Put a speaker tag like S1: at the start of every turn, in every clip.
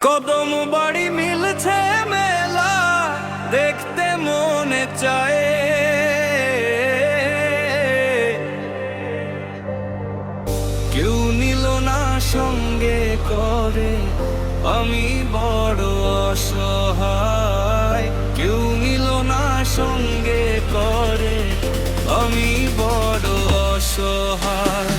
S1: কদম বাড়ি মিলছে মেলা দেখতে মনে চায়, কেউ নিল না সঙ্গে করে, আমি বড় অসহায়। কেউ নিল না সঙ্গে করে, আমি বড় অসহায়।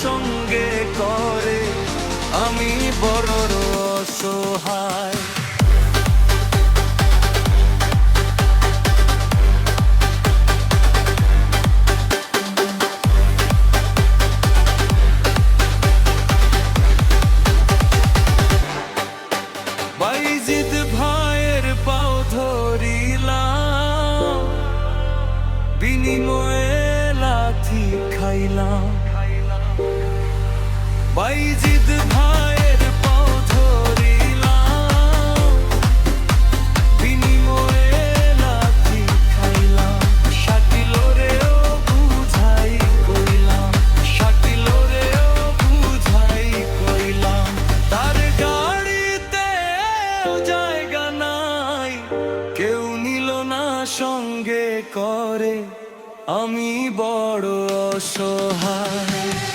S1: সঙ্গে করে, আমি বড় অসহায়। বাইজিদ ভাইয়ের পাও ধরিলাম, বিনিময়ে লাথি খাইলাম। বাইজিদ ভাইয়ের পাও ধরিলাম, বিনিময়ে লাথি খাইলাম। শাকিলোরেও বুঝাই কইলাম, শাকিলোরেও বুঝাই কইলাম, তার গাড়িতে জায়গা নাই, কেউ নিল না সঙ্গে করে, আমি বড় অসহায়।